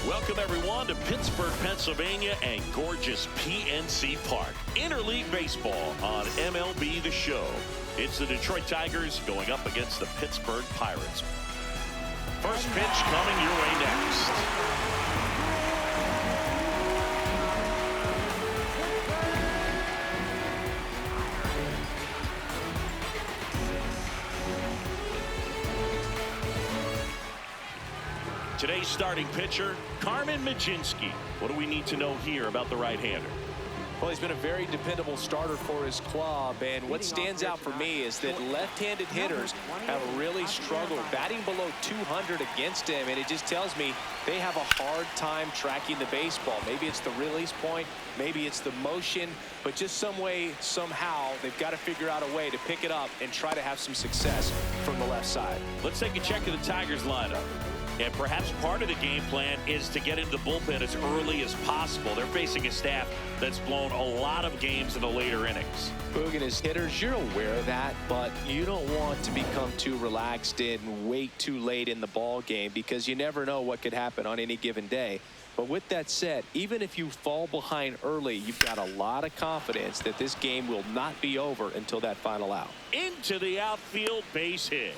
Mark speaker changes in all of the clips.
Speaker 1: Welcome, everyone, to Pittsburgh, Pennsylvania and gorgeous PNC Park. Interleague baseball on MLB The Show. It's the Detroit Tigers going up against the Pittsburgh Pirates. First pitch coming your way next. Today's starting pitcher, Carmen Mlodzinski. What do we need to know here about the right-hander?
Speaker 2: Well, he's been a very dependable starter for his club, and what stands out for me is that left-handed hitters have really struggled batting below 200 against him, and it just tells me they have a hard time tracking the baseball. Maybe it's the release point, maybe it's the motion, but just some way, somehow, they've got to figure out a way to pick it up and try to have some success from the left side.
Speaker 1: Let's take a check of the Tigers lineup. And perhaps part of the game plan is to get into the bullpen as early as possible. They're facing a staff that's blown a lot of games in the later innings.
Speaker 2: Boog and his hitters, you're aware of that, but you don't want to become too relaxed and wait too late in the ball game because you never know what could happen on any given day. But with that said, even if you fall behind early, you've got a lot of confidence that this game will not be over until that final out.
Speaker 1: Into the outfield, base hit.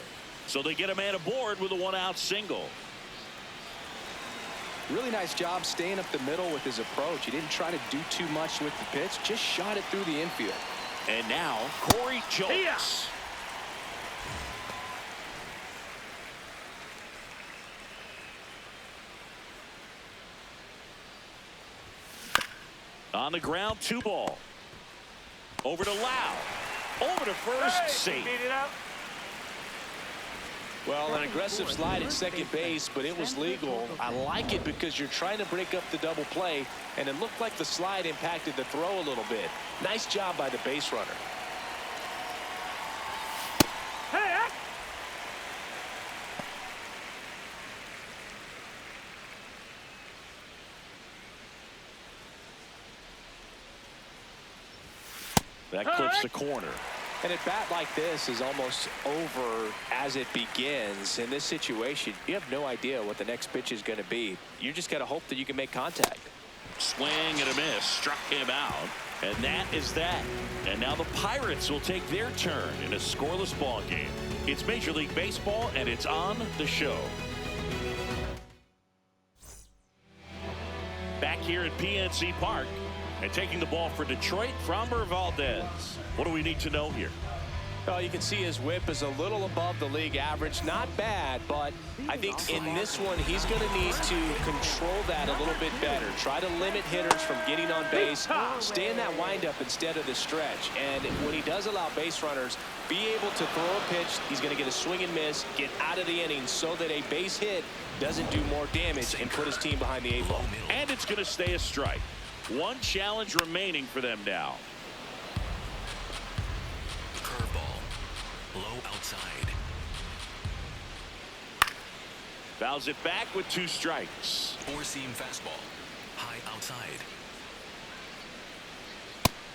Speaker 1: So they get a man aboard with a one-out single.
Speaker 2: Really nice job staying up the middle with his approach. He didn't try to do too much with the pitch, just shot it through the infield.
Speaker 1: And now Corey Jones. On the ground, 2 ball. Over to Lau. Over to first, safe.
Speaker 2: Well, an aggressive slide at second base, but it was legal. I like it because you're trying to break up the double play, and it looked like the slide impacted the throw a little bit. Nice job by the base runner.
Speaker 1: That clips the corner.
Speaker 2: And a bat like this is almost over as it begins. In this situation, you have no idea what the next pitch is going to be. You just got to hope that you can make contact.
Speaker 1: Swing and a miss, struck him out, and that is that. And now the Pirates will take their turn in a scoreless ball game. It's Major League Baseball, and it's on the show. Back here at PNC Park, and taking the ball for Detroit, Framber Valdez. What do we need to know here?
Speaker 2: Well, you can see his whip is a little above the league average. Not bad, but I think in this one, he's going to need to control that a little bit better. Try to limit hitters from getting on base. Stay in that windup instead of the stretch. And when he does allow base runners, be able to throw a pitch. He's going to get a swing and miss, get out of the inning so that a base hit doesn't do more damage and put his team behind the 8 ball.
Speaker 1: And it's going to stay a strike. One challenge remaining for them now.
Speaker 3: Curveball, low outside.
Speaker 1: Fouls it back with 2 strikes.
Speaker 3: Four-seam fastball, high outside.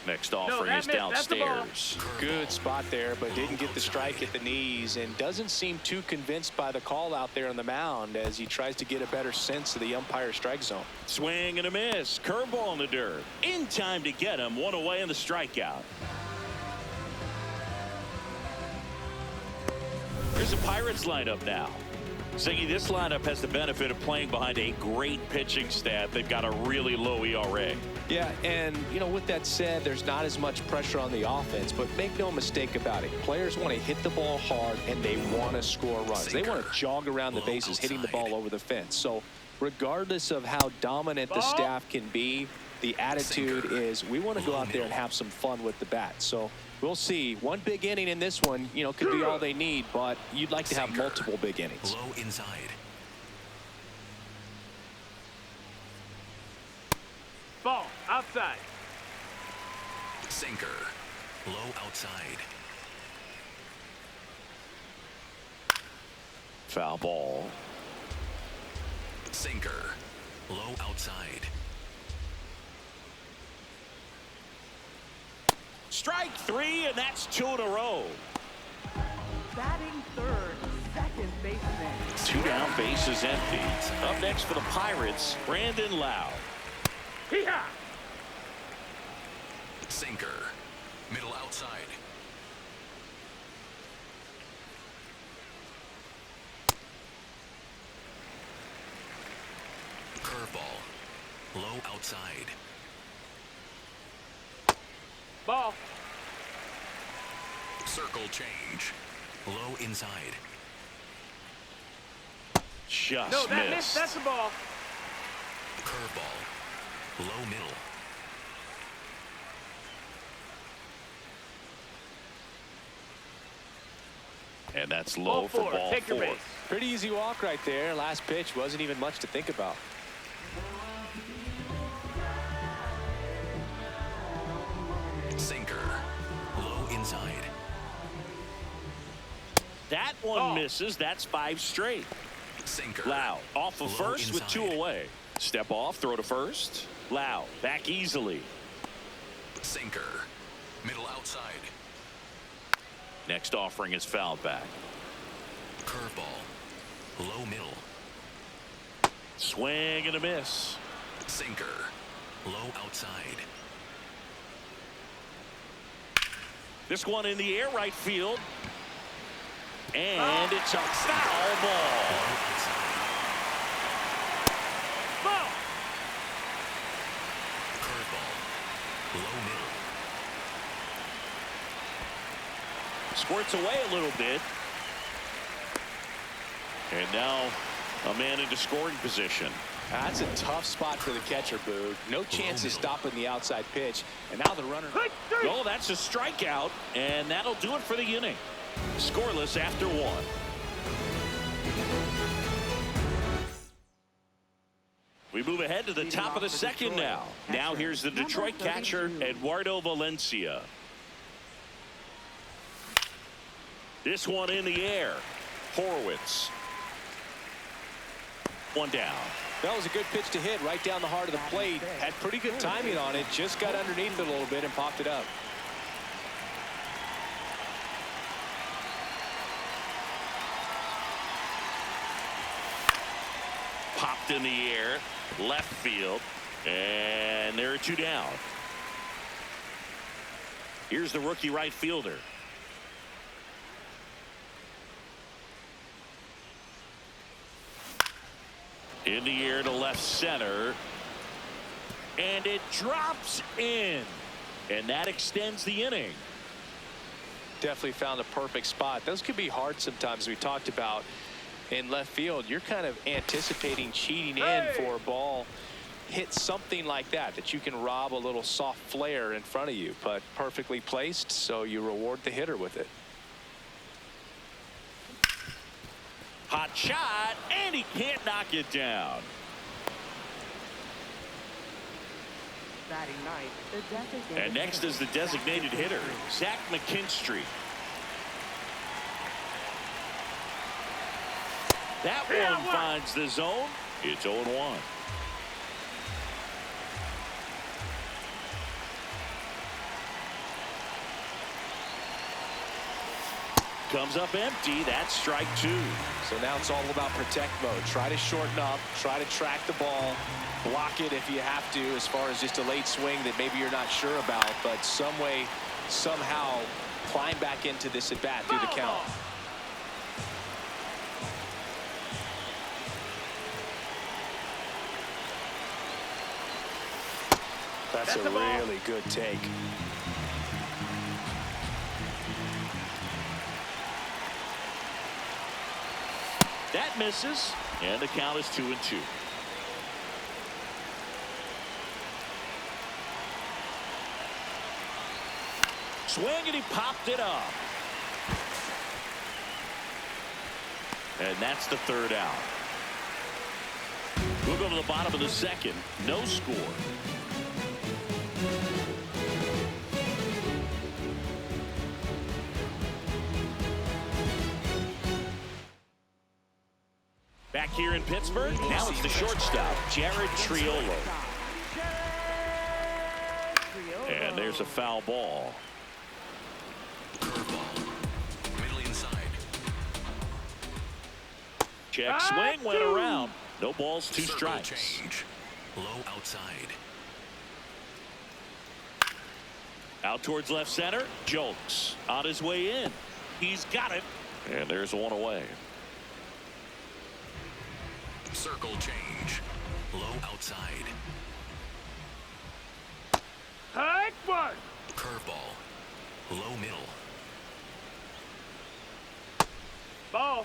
Speaker 1: Next offering is downstairs.
Speaker 2: Good spot there, but didn't get the strike at the knees and doesn't seem too convinced by the call out there on the mound as he tries to get a better sense of the umpire strike zone.
Speaker 1: Swing and a miss. Curveball in the dirt. In time to get him. 1 away in the strikeout. Here's the Pirates lineup now. Ziggy, this lineup has the benefit of playing behind a great pitching staff. They've got a really low ERA.
Speaker 2: Yeah, and, you know, with that said, there's not as much pressure on the offense, but make no mistake about it. Players want to hit the ball hard, and they want to score runs. They want to jog around the bases, hitting the ball over the fence. So regardless of how dominant the staff can be, the attitude is we want to go out there and have some fun with the bat. So we'll see. One big inning in this one, you know, could be all they need, but you'd like to have multiple big innings.
Speaker 3: Low inside.
Speaker 4: Ball outside.
Speaker 3: Sinker, low outside.
Speaker 1: Foul ball.
Speaker 3: Sinker. Low outside.
Speaker 1: Strike three, and that's 2 in a row.
Speaker 5: Batting third, second baseman.
Speaker 1: 2 down, bases empty. Up next for the Pirates, Brandon Lau.
Speaker 4: Hee-haw!
Speaker 3: Sinker. Middle outside. Curveball. Low outside.
Speaker 4: Ball.
Speaker 3: Circle change. Low inside.
Speaker 1: Just
Speaker 4: No, that
Speaker 1: missed.
Speaker 4: missed. That's a ball.
Speaker 3: Curveball. Low middle.
Speaker 1: And that's low
Speaker 4: Ball
Speaker 1: for
Speaker 4: four.
Speaker 1: ball
Speaker 4: Take your
Speaker 1: 4.
Speaker 4: base.
Speaker 2: Pretty easy walk right there. Last pitch wasn't even much to think about.
Speaker 3: Sinker. Low inside.
Speaker 1: That one
Speaker 4: Oh.
Speaker 1: misses. That's 5 straight.
Speaker 3: Sinker.
Speaker 1: Lau off of
Speaker 3: Low
Speaker 1: first with 2
Speaker 3: inside.
Speaker 1: away. Step off, throw to first. Lau back easily.
Speaker 3: Sinker. Middle outside.
Speaker 1: Next offering is fouled back.
Speaker 3: Curveball. Low middle.
Speaker 1: Swing and a miss.
Speaker 3: Sinker. Low outside.
Speaker 1: This one in the air, right field. And it's a foul ball.
Speaker 3: Low outside.
Speaker 4: Ball.
Speaker 3: Curveball. Low middle.
Speaker 1: Squirts away a little bit. And now a man into scoring position.
Speaker 2: That's a tough spot for the catcher, Boog. No chance of stopping the outside pitch. And now the runner.
Speaker 1: Oh, that's a strikeout. And that'll do it for the inning. Scoreless after 1. We move ahead to the top of the second now. Now here's the Detroit catcher, Eduardo Valencia. This one in the air. Horowitz. 1 down.
Speaker 2: That was a good pitch to hit right down the heart of the plate. Had pretty good timing on it. Just got underneath it a little bit and popped it up.
Speaker 1: Popped in the air. Left field. And there are 2 down. Here's the rookie right fielder. In the air to left center. And it drops in. And that extends the inning.
Speaker 2: Definitely found a perfect spot. Those could be hard sometimes. We talked about in left field. You're kind of anticipating cheating in for a ball. Hit something like that you can rob a little soft flare in front of you, but perfectly placed, so you reward the hitter with it.
Speaker 1: Hot shot, and he can't knock it down.
Speaker 5: Batting ninth, the designated
Speaker 1: And next
Speaker 5: hitter,
Speaker 1: is the designated hitter, Zach McKinstry. That one finds the zone. It's 0-1. Comes up empty. That's strike 2.
Speaker 2: So now it's all about protect mode. Try to shorten up, try to track the ball, block it if you have to, as far as just a late swing that maybe you're not sure about, but some way, somehow climb back into this at bat through the count. That's a really good take.
Speaker 1: That misses, and the count is 2-2. Swing, and he popped it up. And that's the 3rd out. We'll go to the bottom of the 2nd. No score. Back here in Pittsburgh, now it's the shortstop, Jared Triolo. And there's a foul ball.
Speaker 3: Curveball. Middle inside.
Speaker 1: Check swing, went around. No balls, 2
Speaker 3: Circle
Speaker 1: strikes.
Speaker 3: change. Low outside.
Speaker 1: Out towards left center. Jolks on his way in. He's got it. And there's one away.
Speaker 3: Circle change. Low outside.
Speaker 4: High one.
Speaker 3: Curveball. Low middle.
Speaker 4: Ball.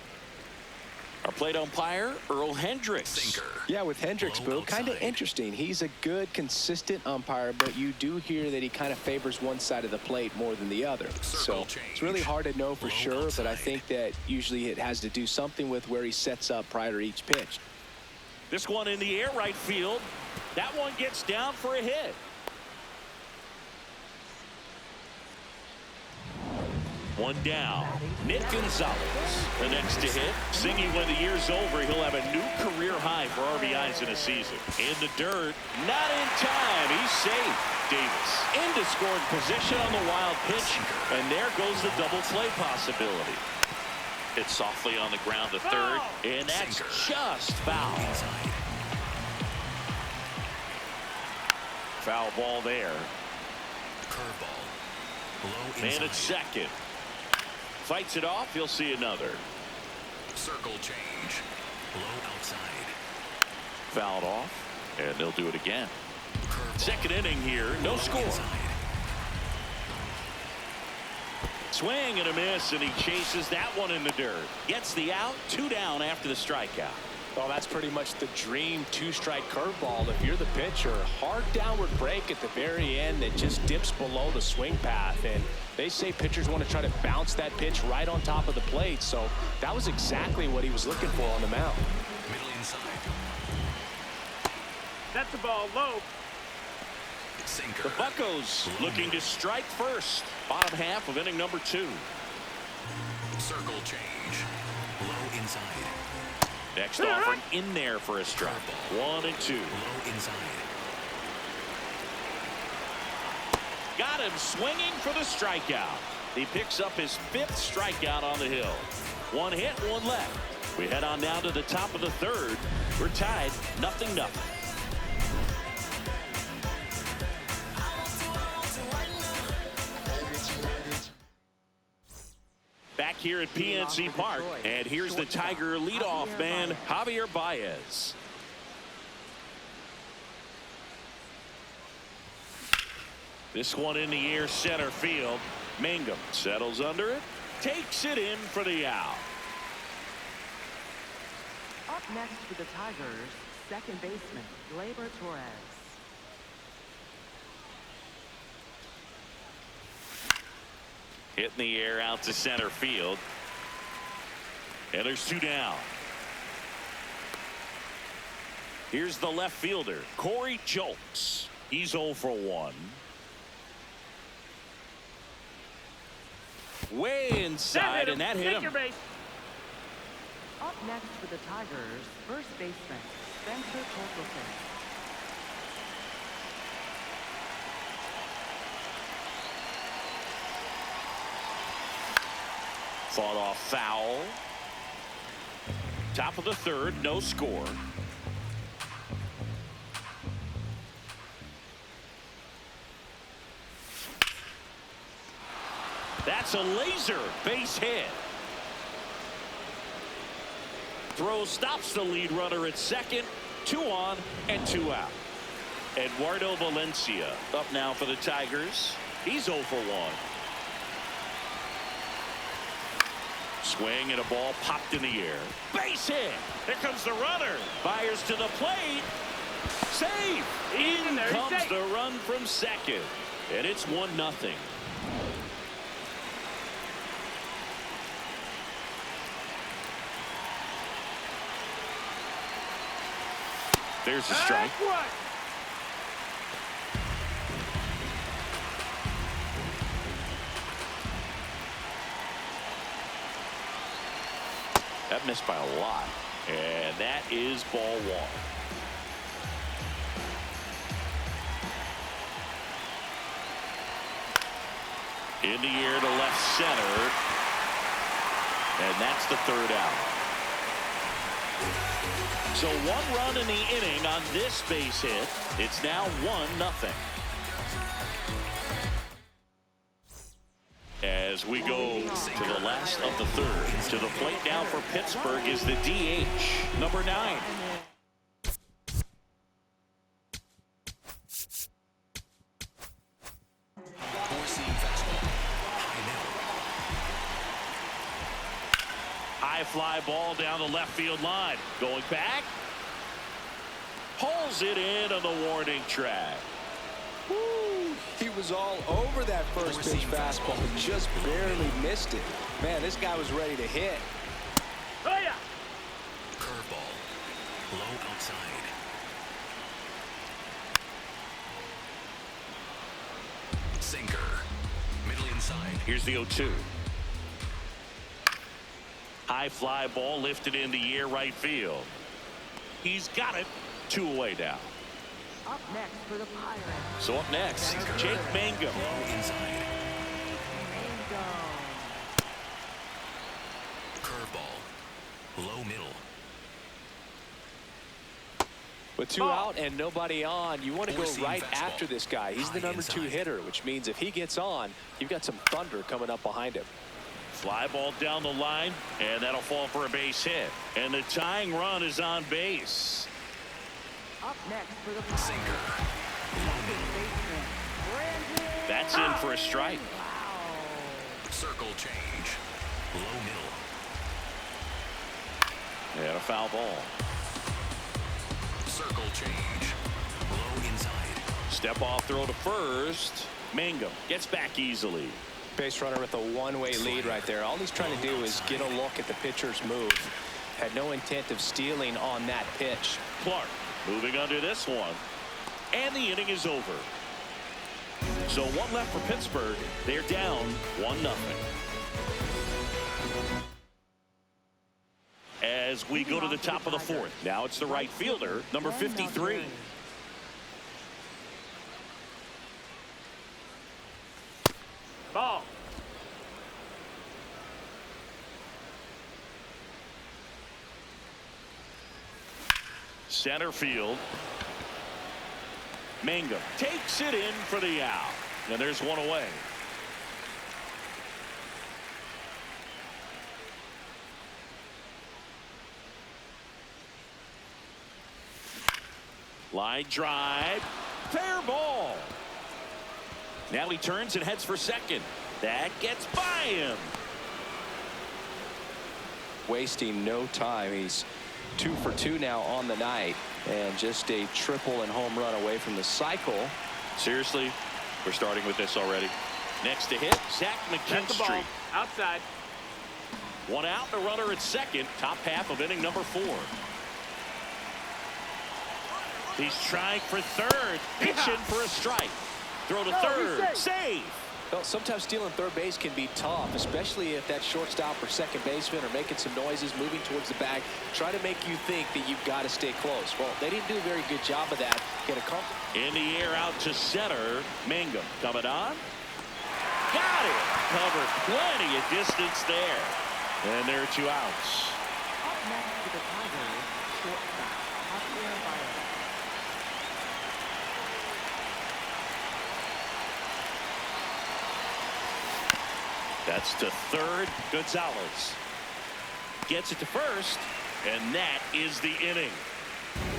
Speaker 1: Our plate umpire, Earl Hendricks.
Speaker 3: Sinker.
Speaker 2: Yeah, with Hendricks,
Speaker 3: Low
Speaker 2: Boo, kind of
Speaker 3: outside.
Speaker 2: interesting. He's a good, consistent umpire, but you do hear that he kind of favors one side of the plate more than the other.
Speaker 3: Circle
Speaker 2: So
Speaker 3: change.
Speaker 2: it's really hard to know for
Speaker 3: Low
Speaker 2: sure, but I
Speaker 3: outside.
Speaker 2: think that usually it has to do something with where he sets up prior to each pitch.
Speaker 1: This one in the air right field. That one gets down for a hit. One down. Nick Gonzalez, the next to hit. Singing when the year's over, he'll have a new career high for RBIs in a season. In the dirt, not in time. He's safe. Davis into scoring position on the wild pitch, and there goes the double play possibility. Hit softly on the ground to third, and that's
Speaker 3: Sinker.
Speaker 1: just foul.
Speaker 3: Inside.
Speaker 1: Foul ball there.
Speaker 3: Curveball. Low
Speaker 1: Man
Speaker 3: inside.
Speaker 1: at second. Fights it off. He'll see another.
Speaker 3: Circle change. Low outside.
Speaker 1: Fouled off, and they'll do it again.
Speaker 3: Curveball.
Speaker 1: Second inning here, no
Speaker 3: Low
Speaker 1: score.
Speaker 3: inside.
Speaker 1: Swing and a miss, and he chases that one in the dirt. Gets the out, 2 down after the strikeout.
Speaker 2: Well, that's pretty much the dream 2-strike curveball. If you're the pitcher, hard downward break at the very end that just dips below the swing path. And they say pitchers want to try to bounce that pitch right on top of the plate. So that was exactly what he was looking for on the mound.
Speaker 3: Middle inside.
Speaker 4: That's the ball low.
Speaker 3: Sinker.
Speaker 1: The Buccos looking to strike first. Bottom half of inning number 2.
Speaker 3: Circle change. Low inside.
Speaker 1: Next offering in there for a strike. 1 and 2.
Speaker 3: Low inside.
Speaker 1: Got him swinging for the strikeout. He picks up his 5th strikeout on the hill. 1 hit, 1 left. We head on down to the top of the 3rd. We're tied 0-0. Back here at PNC Park, and here's the Tiger leadoff man, Javier Baez. This one in the air, center field. Mangum settles under it, takes it in for the out.
Speaker 5: Up next for the Tigers, second baseman, Gleyber Torres.
Speaker 1: Hit in the air out to center field. And there's 2 down. Here's the left fielder, Corey Jolks. He's 0 for 1. Way inside, and that hit
Speaker 4: Take
Speaker 1: him.
Speaker 4: your base.
Speaker 5: Up next for the Tigers, first baseman, Spencer Torkelson.
Speaker 1: Fought off foul. Top of the 3rd, no score. That's a laser base hit. Throw stops the lead runner at second. 2 on and 2 out. Eduardo Valencia up now for the Tigers. He's 0 for 1. Swing and a ball popped in the air. Base hit. Here comes the runner. Fires to the plate. Save. In
Speaker 4: there,
Speaker 1: comes
Speaker 4: safe.
Speaker 1: the run from second. And it's 1-0. There's the strike.
Speaker 4: What?
Speaker 1: That missed by a lot. And that is ball one. In the air to left center. And that's the third out. So 1 run in the inning on this base hit. It's now 1-0. As we go to the last of the third. To the plate now for Pittsburgh is the DH, number 9. High fly ball down the left field line. Going back. Pulls it in on the warning track.
Speaker 2: Woo! He was all over that first pitch fastball, just barely missed it. Man, this guy was ready to hit.
Speaker 4: Oh, yeah.
Speaker 3: Curveball. Low outside. Sinker. Middle inside.
Speaker 1: Here's the 0-2. High fly ball lifted in the air right field. He's got it. 2 away now.
Speaker 5: Up next for the Pirates.
Speaker 1: So up next, Jake Mangum.
Speaker 3: Low inside.
Speaker 5: Mango.
Speaker 3: Curveball. Low middle.
Speaker 2: With 2 out and nobody on, you want to go right after this guy. He's the number 2 hitter, which means if he gets on, you've got some thunder coming up behind him.
Speaker 1: Fly ball down the line, and that'll fall for a base hit. And the tying run is on base.
Speaker 5: Up next for the Pirates.
Speaker 3: Sinker.
Speaker 5: Baseman, Brandon.
Speaker 1: That's in for a strike.
Speaker 5: Wow.
Speaker 3: Circle change. Low middle.
Speaker 1: And a foul ball.
Speaker 3: Circle change. Low inside.
Speaker 1: Step off throw to first. Mangum gets back easily.
Speaker 2: Base runner with a one-way lead right there. All he's trying to do is get a look at the pitcher's move. Had no intent of stealing on that pitch.
Speaker 1: Clark moving under this one. And the inning is over. So 1 left for Pittsburgh. They're down 1-0. As we go to the top of the 4th. Now it's the right fielder, number 53.
Speaker 4: Ball.
Speaker 1: Center field. Mangum takes it in for the out. And there's 1 away. Line drive. Fair ball. Now he turns and heads for second. That gets by him.
Speaker 2: Wasting no time. He's 2 for 2 now on the night, and just a triple and home run away from the cycle.
Speaker 1: Seriously, we're starting with this already. Next to hit, Zach
Speaker 4: That's the ball.
Speaker 1: McKinstry.
Speaker 4: Outside.
Speaker 1: 1 out, the runner at second. Top half of inning number 4. He's trying for third. Pitching for a strike. Throw to third. Save.
Speaker 2: Well, sometimes stealing third base can be tough, especially if that shortstop or second baseman are making some noises, moving towards the bag, try to make you think that you've got to stay close. Well, they didn't do a very good job of that. Get a comfort.
Speaker 1: In the air out to center. Mangum coming on. Got it. Covered plenty of distance there. And there are 2 outs.
Speaker 5: Up next for the Tigers, shortstop, Javier Baez.
Speaker 1: That's to third. Gonzalez gets it to first, and that is the inning.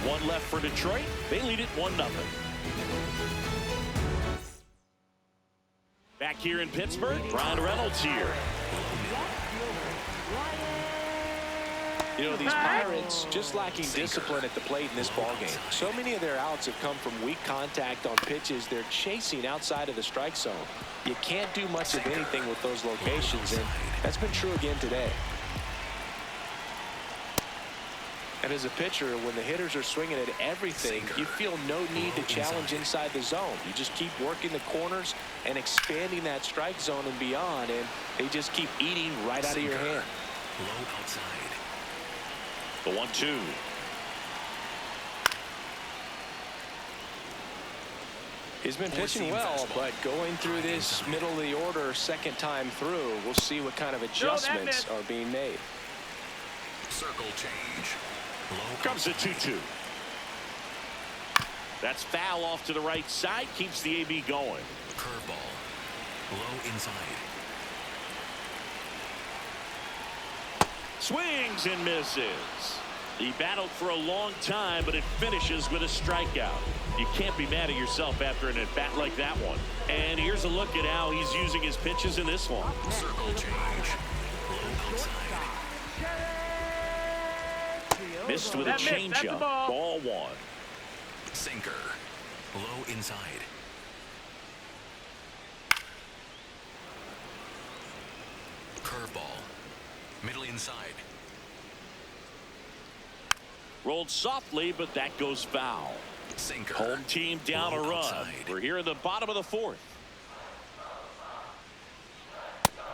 Speaker 1: 1 left for Detroit. They lead it 1-0. Back here in Pittsburgh, Brian Reynolds here.
Speaker 2: You know, these Pirates just lacking discipline at the plate in this ballgame. So many of their outs have come from weak contact on pitches they're chasing outside of the strike zone. You can't do much of anything with those locations, and that's been true again today. And as a pitcher, when the hitters are swinging at everything, you feel no need to challenge inside the zone. You just keep working the corners and expanding that strike zone and beyond, and they just keep eating right out of your hand.
Speaker 3: Low outside.
Speaker 1: The 1-2.
Speaker 2: He's been pitching well, but going through this middle of the order second time through, we'll see what kind of adjustments are being made.
Speaker 3: Circle change. Low
Speaker 1: Comes the 2-2. That's foul off to the right side. Keeps the AB going.
Speaker 3: curveball. Low inside.
Speaker 1: Swings and misses. He battled for a long time, but it finishes with a strikeout. You can't be mad at yourself after an at-bat like that one. And here's a look at how he's using his pitches in this one.
Speaker 3: Circle change. Low outside.
Speaker 1: Missed with a changeup. Ball 1.
Speaker 3: Sinker. Low inside. Curveball. Middle inside.
Speaker 1: Rolled softly, but that goes foul.
Speaker 3: Sinker.
Speaker 1: Home team down a
Speaker 3: Low
Speaker 1: run.
Speaker 3: outside.
Speaker 1: We're here in the bottom of the 4th.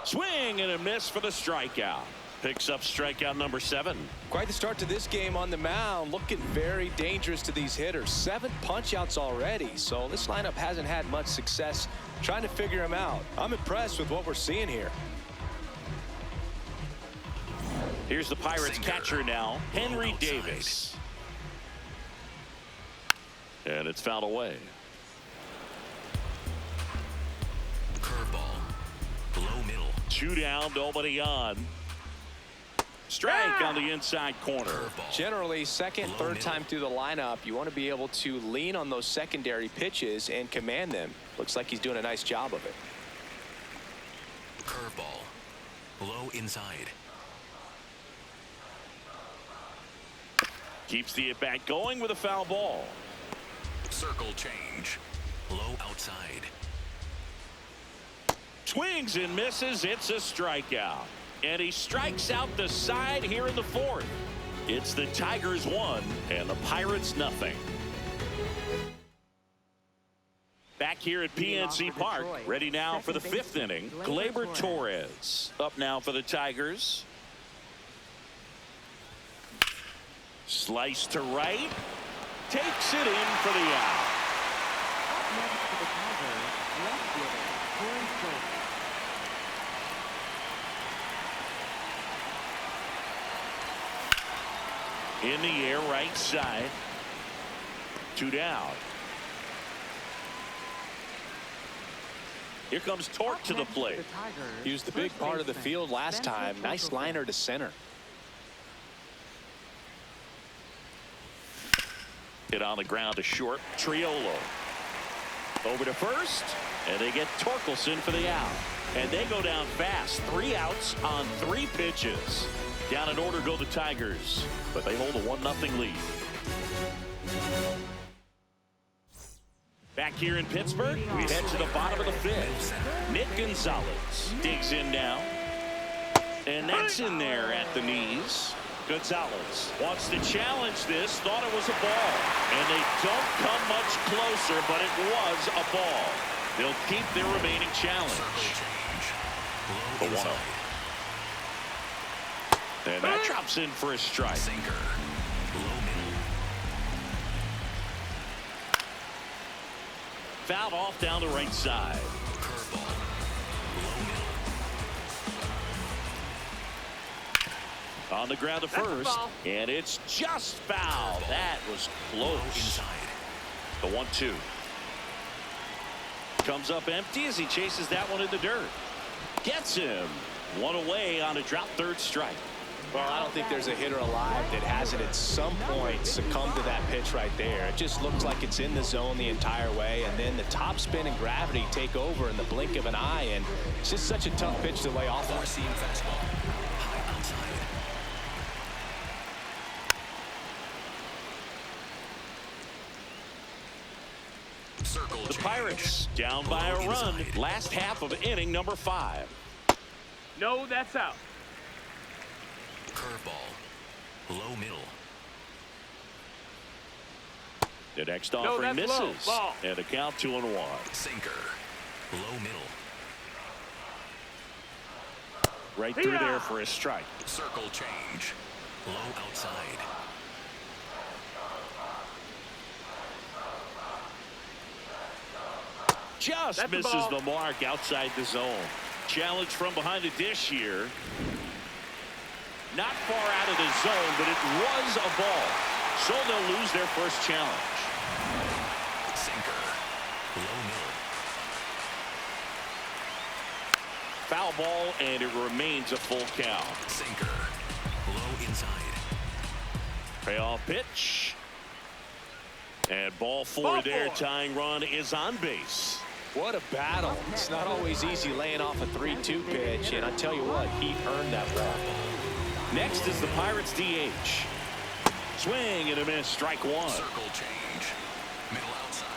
Speaker 1: Swing and a miss for the strikeout. Picks up strikeout number 7.
Speaker 2: Quite the start to this game on the mound. Looking very dangerous to these hitters. 7 punch-outs already. So this lineup hasn't had much success trying to figure him out. I'm impressed with what we're seeing here.
Speaker 1: Here's the Pirates
Speaker 3: Sinker.
Speaker 1: catcher now, Henry
Speaker 3: Outside.
Speaker 1: Davis. And it's fouled away.
Speaker 3: Curveball. Low middle.
Speaker 1: 2 down, nobody on. Strike on the inside corner.
Speaker 3: Curveball.
Speaker 2: Generally, second,
Speaker 3: Low
Speaker 2: third
Speaker 3: middle.
Speaker 2: time through the lineup, you want to be able to lean on those secondary pitches and command them. Looks like he's doing a nice job of it.
Speaker 3: Curveball. Low inside.
Speaker 1: Keeps the at-bat going with a foul ball.
Speaker 3: Circle change. Low outside.
Speaker 1: Swings and misses. It's a strikeout. And he strikes out the side here in the 4th. It's the Tigers 1 and the Pirates nothing. Back here at PNC Park, ready now for the 5th inning. Gleyber Torres up now for the Tigers. Slice to right. Takes it in for the out.
Speaker 5: Up next for the Tigers, left fielder, Corey Seager.
Speaker 1: In the air, right side. 2 down. Here comes Torque to the plate.
Speaker 2: He was the big part of the field last time. Nice liner to center.
Speaker 1: Hit on the ground to short. Triolo. Over to first. And they get Torkelson for the out. And they go down fast. 3 outs on 3 pitches. Down in order go the Tigers. But they hold a 1-0 lead. Back here in Pittsburgh, we head to the bottom of the 5th. Nick Gonzalez digs in now. And that's in there at the knees. Gonzalez wants to challenge this, thought it was a ball. And they don't come much closer, but it was a ball. They'll keep their remaining challenge. The 1-0. And that drops in for a strike.
Speaker 3: Sinker. Low middle.
Speaker 1: Fouled off down the right side.
Speaker 3: Curveball. Low middle.
Speaker 1: On the ground to first, and it's just foul. That was
Speaker 3: Low
Speaker 1: close.
Speaker 3: inside.
Speaker 1: The 1-2 comes up empty as he chases that one in the dirt. Gets him. 1 away on a drop 3rd strike.
Speaker 2: Well, I don't think there's a hitter alive that hasn't at some point succumbed to that pitch right there. It just looks like it's in the zone the entire way, and then the top spin and gravity take over in the blink of an eye, and it's just such a tough pitch to lay off of.
Speaker 3: Four-seam fastball. High outside. Circle
Speaker 1: The
Speaker 3: change.
Speaker 1: Pirates down by a
Speaker 3: Low
Speaker 1: run.
Speaker 3: inside.
Speaker 1: Last half of inning number 5.
Speaker 4: No, that's out.
Speaker 3: Curveball. Low middle.
Speaker 1: The next
Speaker 4: No,
Speaker 1: offering
Speaker 4: that's low.
Speaker 1: misses.
Speaker 4: Ball.
Speaker 1: And a count 2-1.
Speaker 3: Sinker. Low middle.
Speaker 1: Right through there for a strike.
Speaker 3: Circle change. Low outside.
Speaker 1: Just misses the mark outside the zone. Challenge from behind the dish here. Not far out of the zone, but it was a ball. So they'll lose their first challenge.
Speaker 3: Sinker. Low middle.
Speaker 1: Foul ball, and it remains a full count.
Speaker 3: Sinker. Low inside.
Speaker 1: Payoff pitch. And ball four there. Tying run is on base.
Speaker 2: What a battle. It's not always easy laying off a 3-2 pitch, and I tell you what, he earned that walk.
Speaker 1: Next is the Pirates DH. Swing and a miss. Strike one.
Speaker 3: Circle change. Middle outside.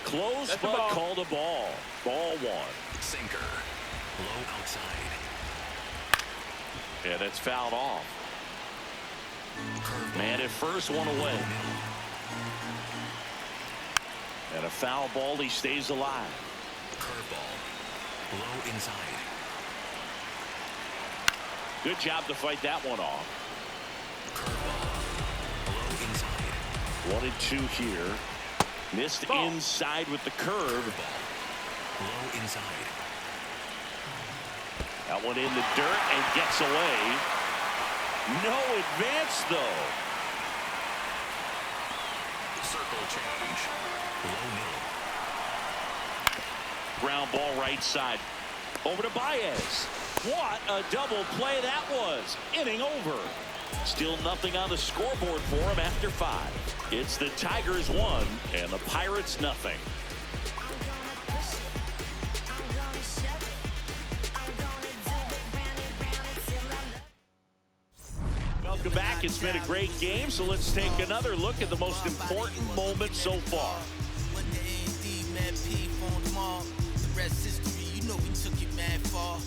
Speaker 1: Close, but called a ball. Ball one.
Speaker 3: Sinker. Low outside.
Speaker 1: Yeah, that's fouled off.
Speaker 3: Curveball.
Speaker 1: Man at first, one away. And a foul ball, he stays alive.
Speaker 3: Curveball. Low inside.
Speaker 1: Good job to fight that one off.
Speaker 3: Curveball. Low inside.
Speaker 1: 1-2 here. Missed inside with the curve.
Speaker 3: Curveball. Low inside.
Speaker 1: That one in the dirt and gets away. No advance, though.
Speaker 3: Circle change. Low middle.
Speaker 1: Ground ball right side. Over to Baez. What a double play that was. Inning over. Still nothing on the scoreboard for him after 5. It's the Tigers 1 and the Pirates nothing. Welcome back. It's been a great game, so let's take another look at the most important moment so far.
Speaker 6: The rest history, you know we took it mad far.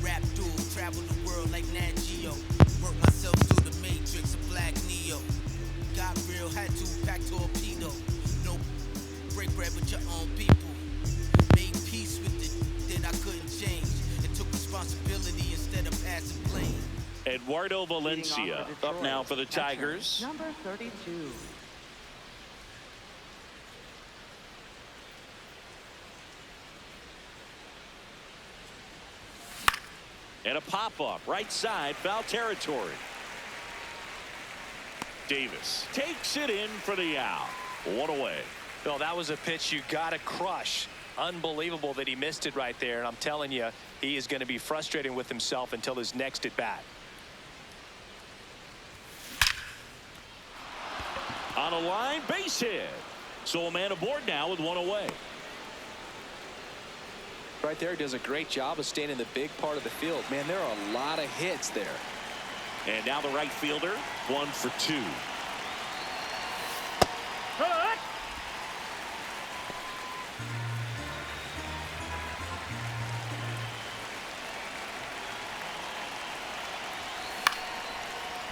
Speaker 6: Rap duel, travel the world like Nat Geo. Work myself through the matrix of Black Neo. Got real, had to pack torpedo. No break bread with your own people. Made peace with it that I couldn't change. And took responsibility instead of passing blame.
Speaker 1: Eduardo Valencia up now for the Tigers.
Speaker 5: Number 32.
Speaker 1: And a pop-up right side, foul territory. Davis takes it in for the out. 1 away.
Speaker 2: Well, that was a pitch you got to crush. Unbelievable that he missed it right there, and I'm telling you, he is going to be frustrated with himself until his next at bat.
Speaker 1: On a line, base hit. So a man aboard now with 1 away.
Speaker 2: Right there, does a great job of staying in the big part of the field. Man, there are a lot of hits there.
Speaker 1: And now the right fielder, 1 for 2.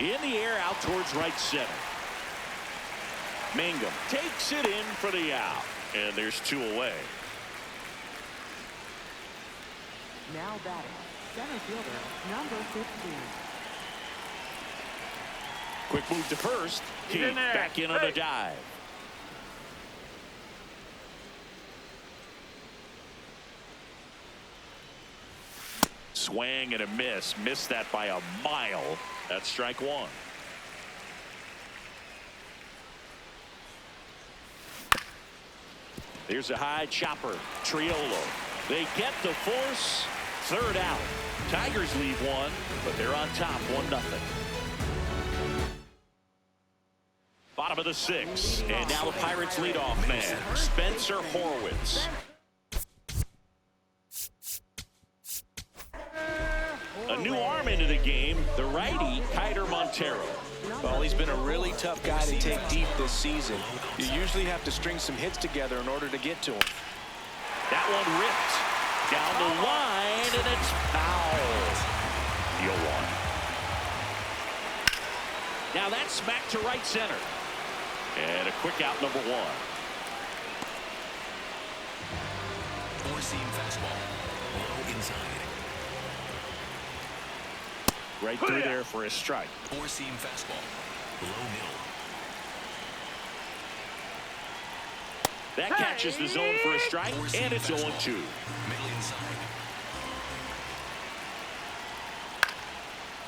Speaker 1: In the air, out towards right center. Mangum takes it in for the out. And there's 2 away.
Speaker 5: Now batting, center fielder, number 15.
Speaker 1: Quick move to first. Keith back in on a dive. Swing and a miss. Missed that by a mile. That's strike 1. There's a high chopper. Triolo. They get the force. 3rd out. Tigers leave 1, but they're on top 1-0. Bottom of the 6th, and now the Pirates leadoff man, Spencer Horwitz. A new arm into the game, the righty, Kiter Montero.
Speaker 2: Well, he's been a really tough guy to take deep this season. You usually have to string some hits together in order to get to him.
Speaker 1: That one ripped down the line, and it's foul. Deal 1. Now that's smacked to right center. And a quick out, number 1.
Speaker 3: 4-seam fastball. Low inside.
Speaker 1: Right through there for a strike.
Speaker 3: Four-seam fastball. Low middle.
Speaker 1: That catches the zone for a strike, and it's 0-2.
Speaker 3: Middle inside.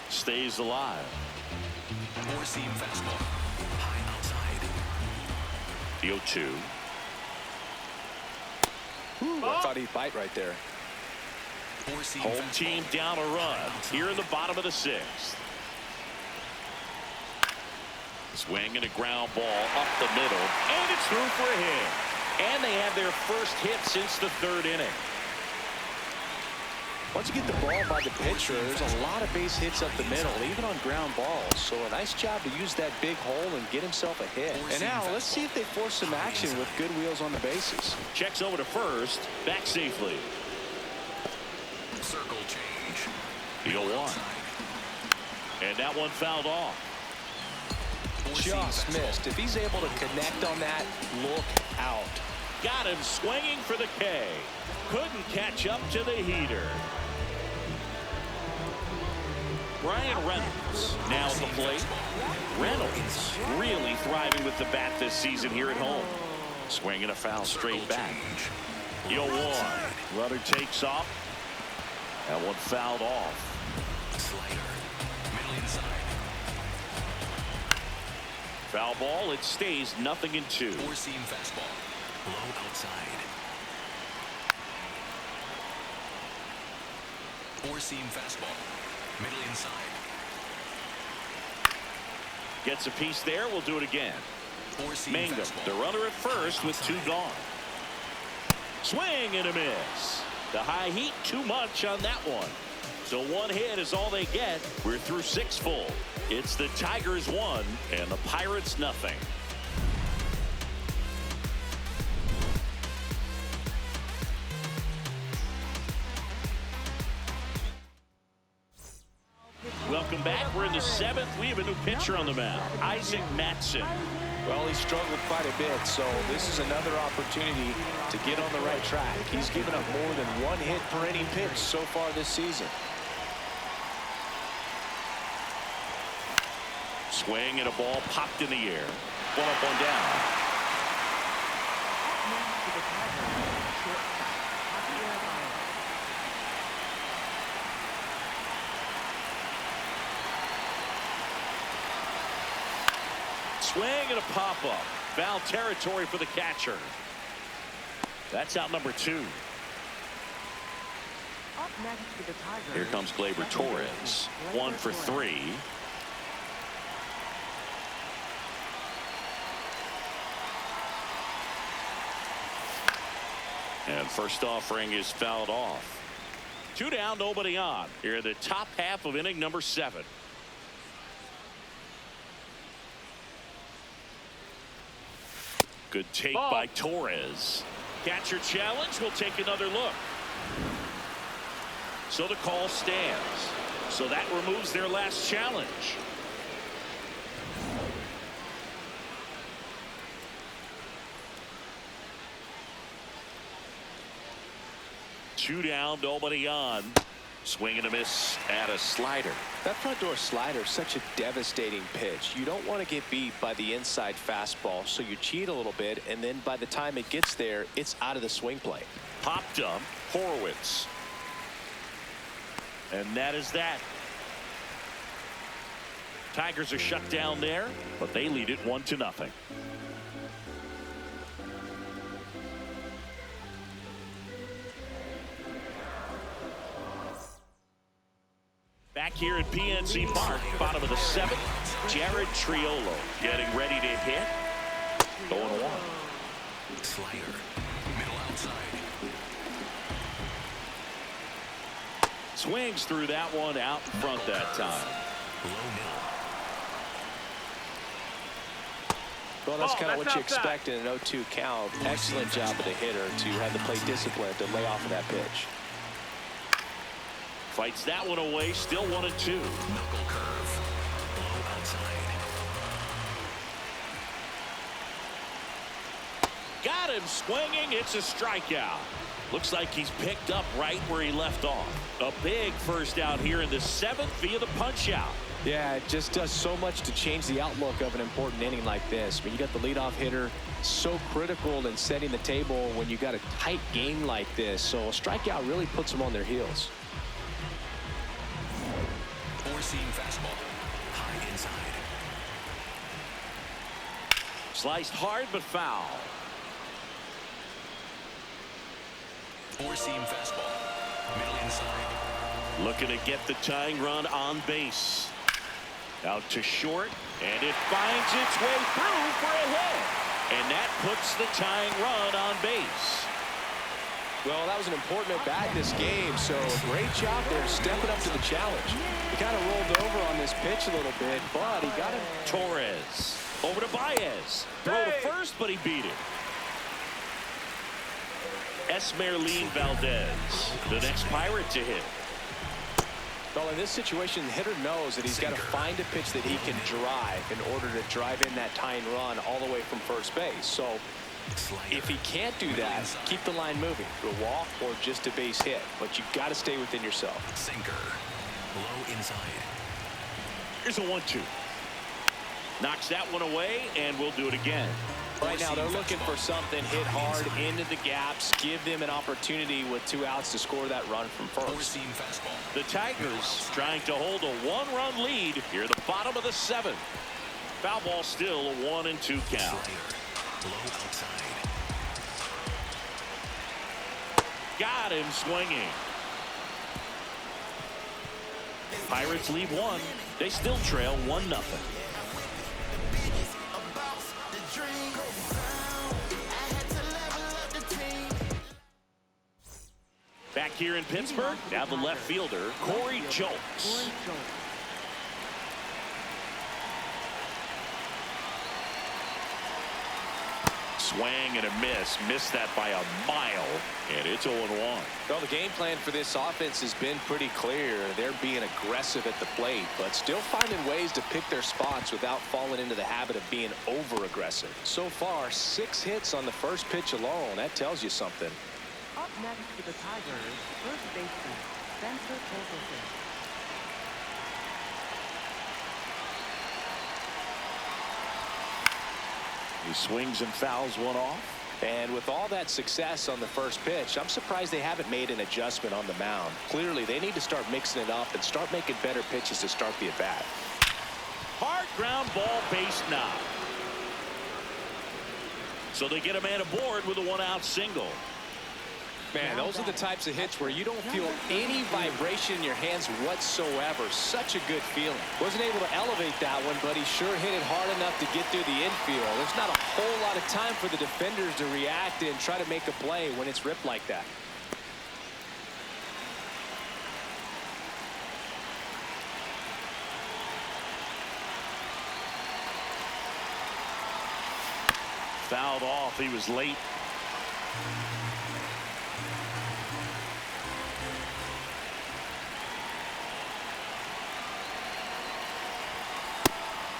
Speaker 1: Stays alive.
Speaker 3: Four-seam fastball. High outside.
Speaker 1: The 0-2.
Speaker 2: Ooh, I thought he'd bite right there.
Speaker 3: Four-seam
Speaker 1: Home
Speaker 3: fastball.
Speaker 1: team down a run here in the bottom of the 6th. Swing and a ground ball up the middle, and it's through for a hit. And they have their first hit since the 3rd inning.
Speaker 2: Once you get the ball by the pitcher, there's a lot of base hits up the middle, even on ground balls. So a nice job to use that big hole and get himself a hit. And now let's see if they force some action with good wheels on the bases.
Speaker 1: Checks over to first, back safely.
Speaker 3: Circle change.
Speaker 1: The 0-1. And that one fouled off.
Speaker 2: Just missed. If he's able to connect on that, look out.
Speaker 1: Got him swinging for the K. Couldn't catch up to the heater. Brian Reynolds now at the plate. Reynolds really thriving with the bat this season here at home. Swinging a foul straight back. The 0-1. Runner takes off. That one fouled off.
Speaker 3: Slider. Middle inside.
Speaker 1: Foul ball. It stays 0-2.
Speaker 3: Four-seam fastball. Low outside. Four-seam fastball. Middle inside.
Speaker 1: Gets a piece there. We'll do it again.
Speaker 3: Four-seam
Speaker 1: Mangum,
Speaker 3: fastball.
Speaker 1: the runner at first with 2 gone. Swing and a miss. The high heat too much on that one. So 1 hit is all they get. We're through 6 full. It's the Tigers 1 and the Pirates nothing. Welcome back. We're in the 7th. We have a new pitcher on the mound, Isaac Mattson.
Speaker 2: Well, he struggled quite a bit, so this is another opportunity to get on the right track. He's given up more than 1 hit per inning pitch so far this season.
Speaker 1: Swing and a ball popped in the air. 1 up, 1 down. Swing and a pop-up. Foul territory for the catcher. That's out number 2.
Speaker 5: Up next for the Tigers.
Speaker 1: Here comes Gleyber Torres. 1 for 3. And first offering is fouled off. 2 down, nobody on. Here in the top half of inning number 7. Good take by Torres. Catcher challenge. Will take another look. So the call stands. So that removes their last challenge. Two down, nobody on. Swing and a miss at a slider.
Speaker 2: That front door slider is such a devastating pitch. You don't want to get beat by the inside fastball, so you cheat a little bit, and then by the time it gets there, it's out of the swing plane.
Speaker 1: Popped up, Horowitz. And that is that. Tigers are shut down there, but they lead it 1-0. Back here at PNC Park, bottom of the 7th, Jared Triolo getting ready to hit. 0-1.
Speaker 3: Slider. Middle outside.
Speaker 1: Swings through that one out front that time.
Speaker 3: Low middle.
Speaker 2: Well, that's kind of what you
Speaker 4: outside.
Speaker 2: expect in an 0-2 count. Excellent job of the hitter to have the plate discipline to lay off of that pitch.
Speaker 1: Fights that one away, still 1-2.
Speaker 3: Knuckle curve. Low outside.
Speaker 1: Got him swinging. It's a strikeout. Looks like he's picked up right where he left off. A big first out here in the 7th via the punch out.
Speaker 2: Yeah, it just does so much to change the outlook of an important inning like this. I mean, you got the leadoff hitter, so critical in setting the table when you got a tight game like this. So a strikeout really puts them on their heels.
Speaker 3: Four-seam fastball. High inside.
Speaker 1: Sliced hard but foul.
Speaker 3: Four-seam fastball. Middle inside.
Speaker 1: Looking to get the tying run on base. Out to short, and it finds its way through for a hit. And that puts the tying run on base.
Speaker 2: Well, that was an important at-bat this game, so great job there stepping up to the challenge. He kind of rolled over on this pitch a little bit, but he got it.
Speaker 1: Torres over to Baez. Throw to first, but he beat it. Esmeralin Valdez, the next Pirate to hit.
Speaker 2: Well, in this situation, the hitter knows that he's got to find a pitch that he can drive in order to drive in that tying run all the way from first base. So if he can't do that, keep the line moving through a walk or just a base hit. But you've got to stay within yourself.
Speaker 3: Sinker. Low inside.
Speaker 1: Here's a 1-2. Knocks that one away, and we'll do it again.
Speaker 2: Right now, they're looking for something hit hard into the gaps, give them an opportunity with 2 outs to score that run from first.
Speaker 3: Four-seam fastball.
Speaker 1: The Tigers trying to hold a 1-run lead here at the bottom of the 7th. Foul ball still a 1-2 count.
Speaker 3: Low outside.
Speaker 1: Got him swinging. Pirates lead 1. They still trail 1-0. Back here in Pittsburgh, now the left fielder, Corey Jolks. Swang and a miss. Missed that by a mile, and it's 0-1.
Speaker 2: Well, the game plan for this offense has been pretty clear. They're being aggressive at the plate, but still finding ways to pick their spots without falling into the habit of being over-aggressive. So far, 6 hits on the first pitch alone. That tells you something.
Speaker 5: Up next for the Tigers, first baseman, Spencer Torkelson.
Speaker 1: He swings and fouls one off.
Speaker 2: And with all that success on the first pitch, I'm surprised they haven't made an adjustment on the mound. Clearly, they need to start mixing it up and start making better pitches to start the at-bat.
Speaker 1: Hard ground ball, base knock. So they get a man aboard with a 1-out single.
Speaker 2: Man, those are the types of hits where you don't feel any vibration in your hands whatsoever. Such a good feeling. Wasn't able to elevate that one, but he sure hit it hard enough to get through the infield. There's not a whole lot of time for the defenders to react and try to make a play when it's ripped like that.
Speaker 1: Fouled off. He was late.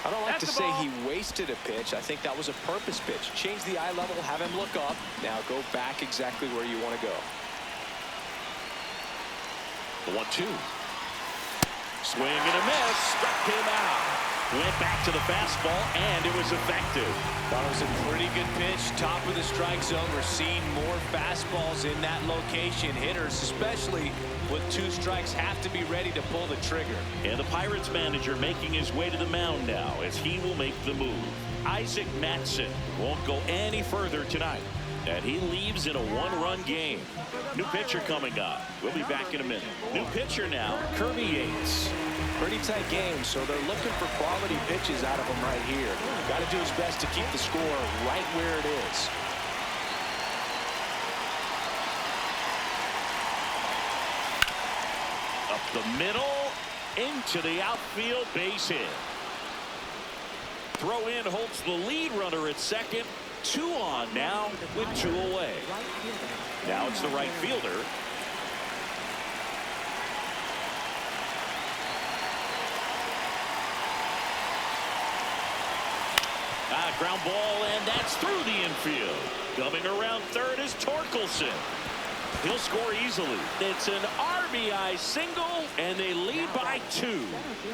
Speaker 2: I don't like to say he wasted a pitch. I think that was a purpose pitch. Change the eye level, have him look up. Now go back exactly where you want to go.
Speaker 1: The 1-2. Swing and a miss. Struck him out. Went back to the fastball, and it was effective.
Speaker 2: Thought it was a pretty good pitch. Top of the strike zone. We're seeing more fastballs in that location. Hitters, especially with 2 strikes, have to be ready to pull the trigger.
Speaker 1: And the Pirates manager making his way to the mound now as he will make the move. Isaac Matson won't go any further tonight, and he leaves in a 1-run game. New pitcher coming up. We'll be back in a minute. New pitcher now, Kirby Yates.
Speaker 2: Pretty tight game, so they're looking for quality pitches out of him right here. Got to do his best to keep the score right where it is.
Speaker 1: Up the middle, into the outfield, base hit. Throw in holds the lead runner at second. 2 on now with 2 away. Now it's the right fielder. Ground ball, and that's through the infield. Coming around third is Torkelson. He'll score easily. It's an RBI single, and they lead by 2.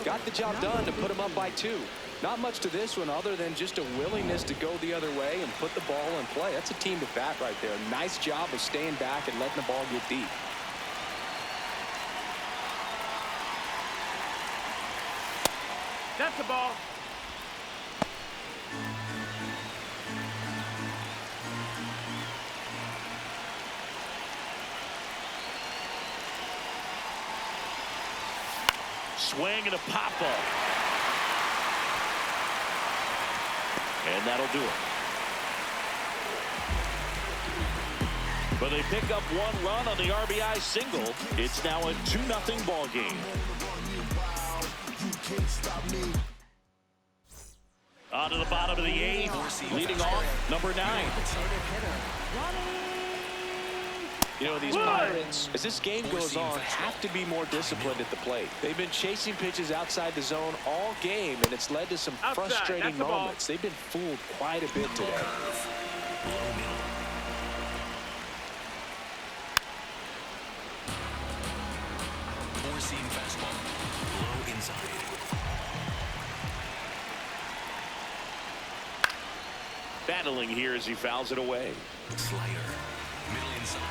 Speaker 2: Got the job done to put him up by 2. Not much to this one other than just a willingness to go the other way and put the ball in play. That's a team at bat right there. Nice job of staying back and letting the ball get deep.
Speaker 4: That's the ball.
Speaker 1: Swing and a pop-up. And that'll do it. But they pick up 1 run on the RBI single. It's now a 2-0 ball game. On to the bottom of the 8th. Leading off, number 9.
Speaker 2: You know, these Pirates, as this game goes on, have to be more disciplined at the plate. They've been chasing pitches outside the zone all game, and it's led to some frustrating moments. They've been fooled quite a bit today.
Speaker 3: Four-seam fastball. Low inside.
Speaker 1: Battling here as he fouls it away.
Speaker 3: Slider. Middle inside.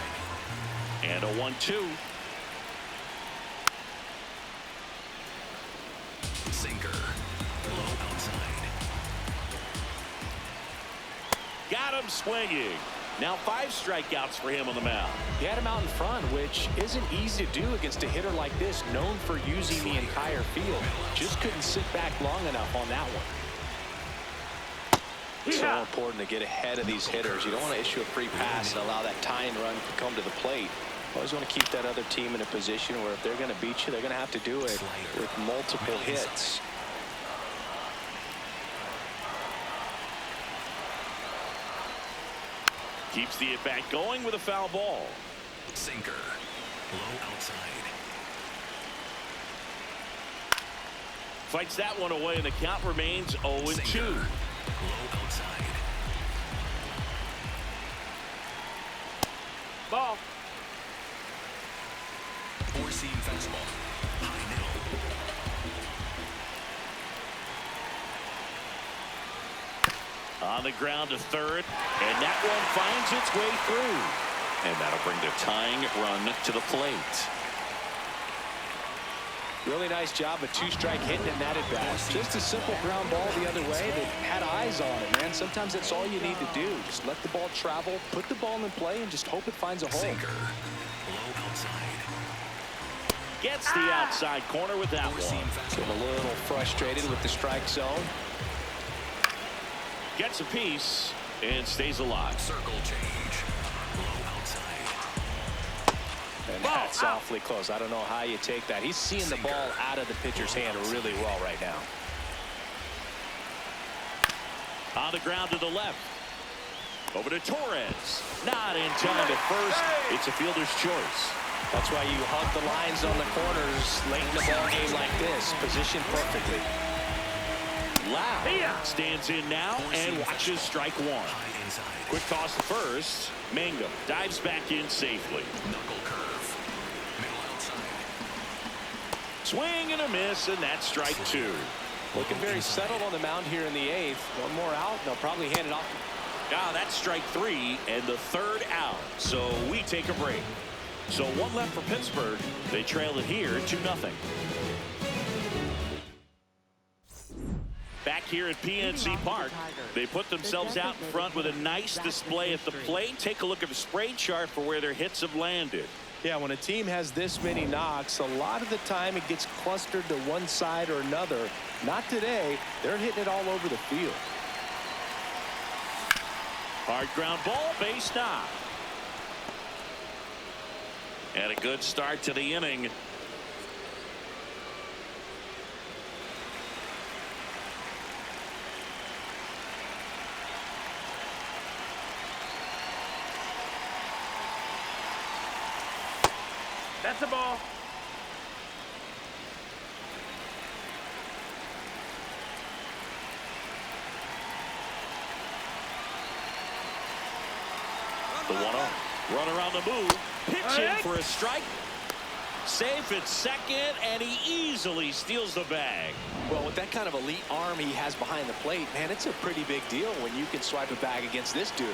Speaker 1: And a 1-2.
Speaker 3: Sinker. Low outside.
Speaker 1: Got him swinging. Now 5 strikeouts for him on the mound.
Speaker 2: He had him out in front, which isn't easy to do against a hitter like this, known for using the entire field. Just couldn't sit back long enough on that one. It's so important to get ahead of these hitters. You don't want to issue a free pass and allow that tying run to come to the plate. Always want to keep that other team in a position where if they're going to beat you, they're going to have to do it with multiple hits.
Speaker 1: Keeps the at-bat going with a foul ball.
Speaker 3: Sinker. Low outside.
Speaker 1: Fights that one away, and the count remains 0-2.
Speaker 3: Low outside.
Speaker 4: Ball.
Speaker 3: Four-seam fastball. High middle.
Speaker 1: On the ground to third, and that one finds its way through. And that'll bring the tying run to the plate.
Speaker 2: Really nice job of 2-strike hitting in that at bat. Just a simple ground ball the other way that had eyes on it, man. Sometimes that's all you need to do. Just let the ball travel, put the ball in play, and just hope it finds a hole.
Speaker 3: Sinker. Low outside.
Speaker 1: Gets the outside corner with that
Speaker 3: Four-seam
Speaker 1: one.
Speaker 3: fastball.
Speaker 2: A little frustrated with the strike zone.
Speaker 1: Gets a piece and stays alive.
Speaker 3: Circle change. Low outside.
Speaker 2: And that's awfully close. I don't know how you take that. He's seeing the ball out of the pitcher's hand really well right now.
Speaker 1: On the ground to the left. Over to Torres. Not in time at first. It's a fielder's choice.
Speaker 2: That's why you hug the lines on the corners late in the ball game like this. Positioned perfectly.
Speaker 1: Lau stands in now and watches strike 1.
Speaker 3: High inside.
Speaker 1: Quick toss to first. Mangum dives back in safely.
Speaker 3: Knuckle curve. Middle outside.
Speaker 1: Swing and a miss, and that's strike 2.
Speaker 2: Looking very settled on the mound here in the 8th. One more out, and they'll probably hand it off.
Speaker 1: Now that's strike 3 and the 3rd out. So we take a break. So 1 left for Pittsburgh. They trail it here 2-0. Back here at PNC Park, they put themselves out in front with a nice display at the plate. Take a look at the spray chart for where their hits have landed.
Speaker 2: Yeah, when a team has this many knocks, a lot of the time it gets clustered to one side or another. Not today. They're hitting it all over the field.
Speaker 1: Hard ground ball, base knock. And a good start to the inning.
Speaker 4: That's the ball.
Speaker 1: The 1-0. Runner on the move. Pitching for a strike. Safe at second, and he easily steals the bag.
Speaker 2: Well, with that kind of elite arm he has behind the plate, man, it's a pretty big deal when you can swipe a bag against this dude.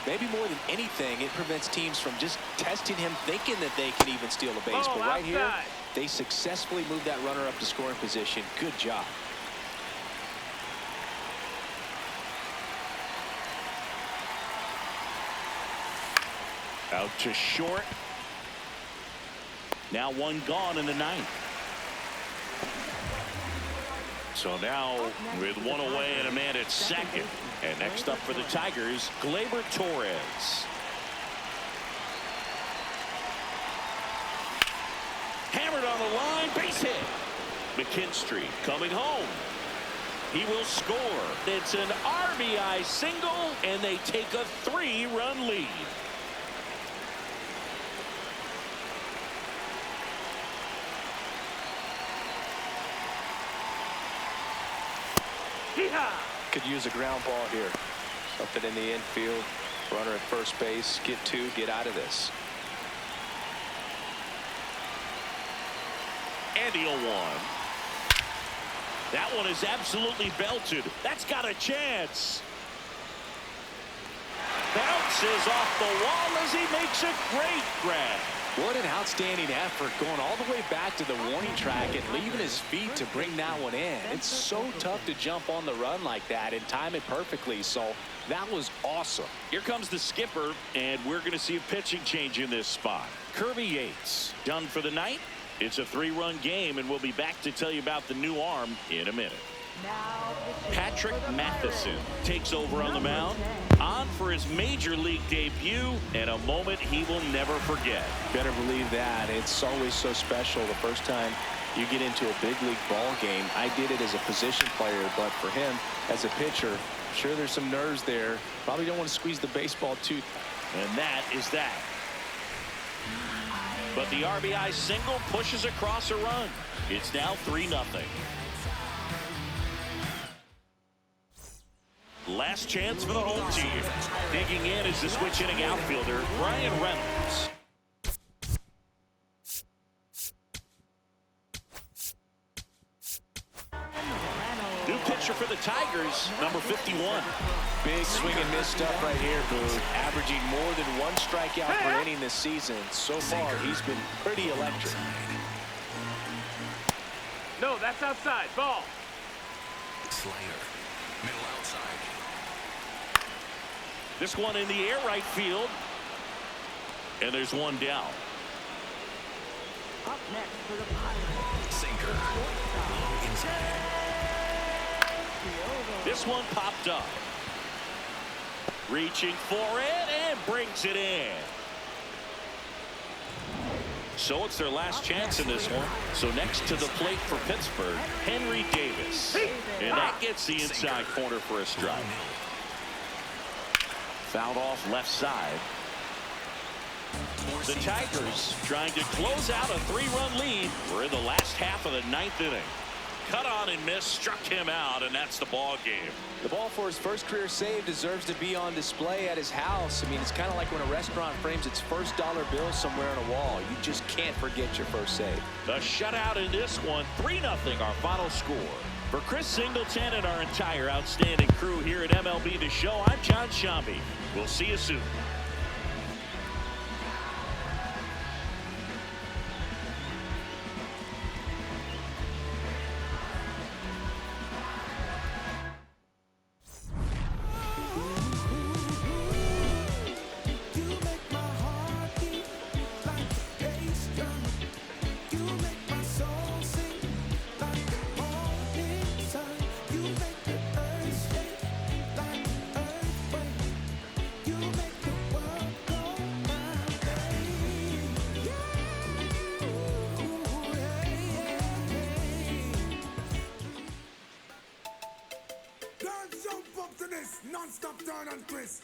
Speaker 2: Maybe more than anything, it prevents teams from just testing him, thinking that they can even steal a base. But right here, they successfully moved that runner up to scoring position. Good job.
Speaker 1: Out to short. Now one gone in the ninth. So now with one away and a man at second. And next up for the Tigers, Gleyber Torres. Hammered on the line, base hit. McKinstry coming home. He will score. It's an RBI single, and they take a 3-run lead.
Speaker 2: Could use a ground ball here. Something in the infield. Runner at first base. Get two. Get out of this.
Speaker 1: And he'll one. That one is absolutely belted. That's got a chance. Bounces off the wall as he makes a great grab.
Speaker 2: What an outstanding effort, going all the way back to the warning track and leaving his feet to bring that one in. It's so tough to jump on the run like that and time it perfectly. So that was awesome.
Speaker 1: Here comes the skipper, and we're going to see a pitching change in this spot. Kirby Yates done for the night. It's a 3-run game, and we'll be back to tell you about the new arm in a minute. Patrick Matheson takes over on the mound, on for his major league debut, and a moment he will never forget.
Speaker 2: Better believe that. It's always so special the first time you get into a big league ball game. I did it as a position player, but for him as a pitcher, sure there's some nerves there. Probably don't want to squeeze the baseball too.
Speaker 1: And that is that. But the RBI single pushes across a run. It's now 3-0. Last chance for the home team. Digging in is the switch hitting outfielder, Brian Reynolds. New pitcher for the Tigers, number 51.
Speaker 2: Big swing and miss stuff right here, Boo. Averaging more than 1 strikeout per inning this season. So far, he's been pretty electric.
Speaker 4: No, that's outside. Ball.
Speaker 3: Slayer. Middle outside.
Speaker 1: This one in the air right field. And there's one down.
Speaker 5: Up next for the Pirates.
Speaker 3: Sinker. Low inside.
Speaker 1: This one popped up. Reaching for it and brings it in. So it's their last chance in this one. So next to the plate for Pittsburgh, Henry Davis. And that gets the inside corner for a strike. Fouled off left side. The Tigers trying to close out a 3-run lead. We're in the last half of the 9th inning. Cut on and miss, struck him out, and that's the ball game.
Speaker 2: The ball for his first career save deserves to be on display at his house. I mean, it's kind of like when a restaurant frames its first dollar bill somewhere on a wall. You just can't forget your first save.
Speaker 1: The shutout in this one, 3-0 our final score. For Chris Singleton and our entire outstanding crew here at MLB The Show, I'm John Shambi. We'll see you soon.
Speaker 7: Non-stop turn and twist.